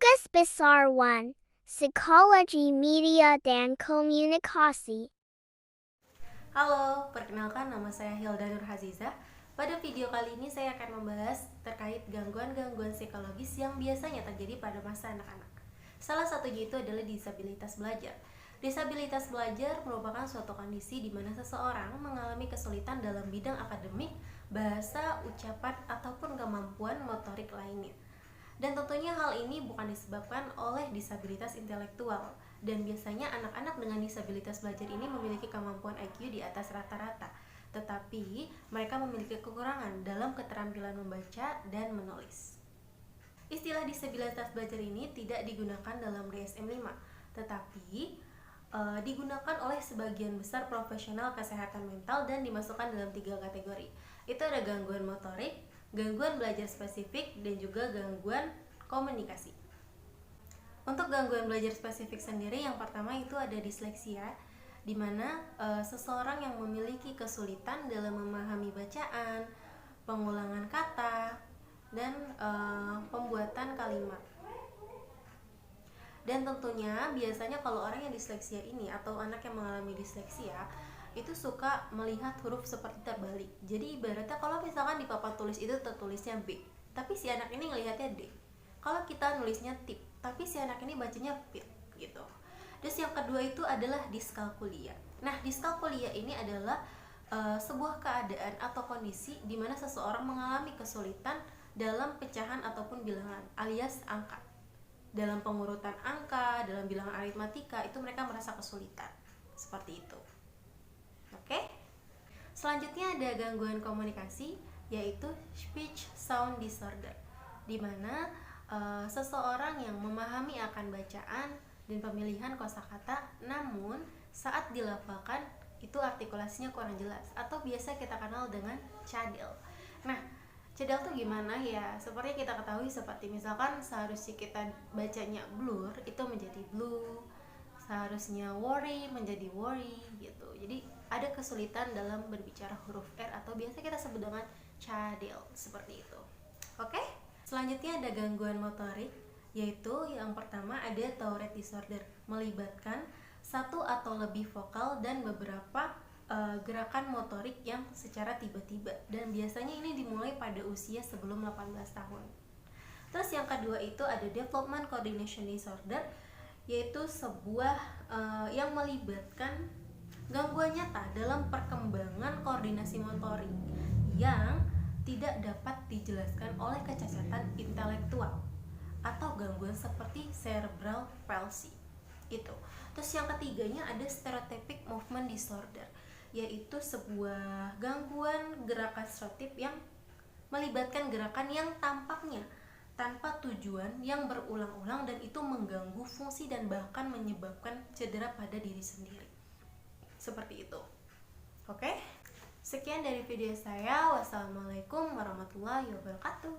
Tugas Besar 1. Psikologi Media dan Komunikasi. Halo, perkenalkan nama saya Hilda Nurhazizah. Pada video kali ini saya akan membahas terkait gangguan-gangguan psikologis yang biasanya terjadi pada masa anak-anak. Salah satunya itu adalah disabilitas belajar. Disabilitas belajar merupakan suatu kondisi di mana seseorang mengalami kesulitan dalam bidang akademik, bahasa, ucapan, ataupun kemampuan motorik lainnya. Dan tentunya hal ini bukan disebabkan oleh disabilitas intelektual. Dan biasanya anak-anak dengan disabilitas belajar ini memiliki kemampuan IQ di atas rata-rata. Tetapi mereka memiliki kekurangan dalam keterampilan membaca dan menulis. Istilah disabilitas belajar ini tidak digunakan dalam DSM-5, tetapi digunakan oleh sebagian besar profesional kesehatan mental dan dimasukkan dalam 3 kategori. Itu ada gangguan motorik, gangguan belajar spesifik, dan juga gangguan komunikasi. Untuk gangguan belajar spesifik sendiri, yang pertama itu ada disleksia, di mana seseorang yang memiliki kesulitan dalam memahami bacaan, pengulangan kata, dan pembuatan kalimat. Dan tentunya biasanya kalau orang yang disleksia ini atau anak yang mengalami disleksia itu suka melihat huruf seperti terbalik. Jadi ibaratnya kalau misalkan di papan tulis itu tertulisnya B, tapi si anak ini ngelihatnya D. Kalau kita nulisnya tip, tapi si anak ini bacanya pit gitu. Terus yang kedua itu adalah diskalkulia. Nah, diskalkulia ini adalah sebuah keadaan atau kondisi di mana seseorang mengalami kesulitan dalam pecahan ataupun bilangan alias angka. Dalam pengurutan angka, dalam bilangan aritmatika, itu mereka merasa kesulitan. Seperti itu. Oke? Selanjutnya ada gangguan komunikasi, yaitu speech sound disorder, di mana seseorang yang memahami akan bacaan dan pemilihan kosakata, namun saat dilafalkan itu artikulasinya kurang jelas, atau biasa kita kenal dengan cadel. Nah, cadel tuh gimana ya? Seperti kita ketahui, seperti misalkan seharusnya kita bacanya blur itu menjadi blue, seharusnya worry menjadi worry gitu. Jadi ada kesulitan dalam berbicara huruf R atau biasa kita sebut dengan cadel, seperti itu. Oke? Selanjutnya ada gangguan motorik, yaitu yang pertama ada Tourette disorder, melibatkan satu atau lebih vokal dan beberapa gerakan motorik yang secara tiba-tiba, dan biasanya ini dimulai pada usia sebelum 18 tahun. Terus yang kedua itu ada development coordination disorder, yaitu sebuah yang melibatkan gangguan nyata dalam perkembangan koordinasi motorik yang tidak dapat dijelaskan oleh kecacatan intelektual atau gangguan seperti cerebral palsy itu. Terus yang ketiganya ada stereotypic movement disorder, yaitu sebuah gangguan gerakan stereotip yang melibatkan gerakan yang tampaknya tanpa tujuan yang berulang-ulang dan itu mengganggu fungsi dan bahkan menyebabkan cedera pada diri sendiri. Seperti itu. Oke? Sekian dari video saya. Wassalamualaikum warahmatullahi wabarakatuh.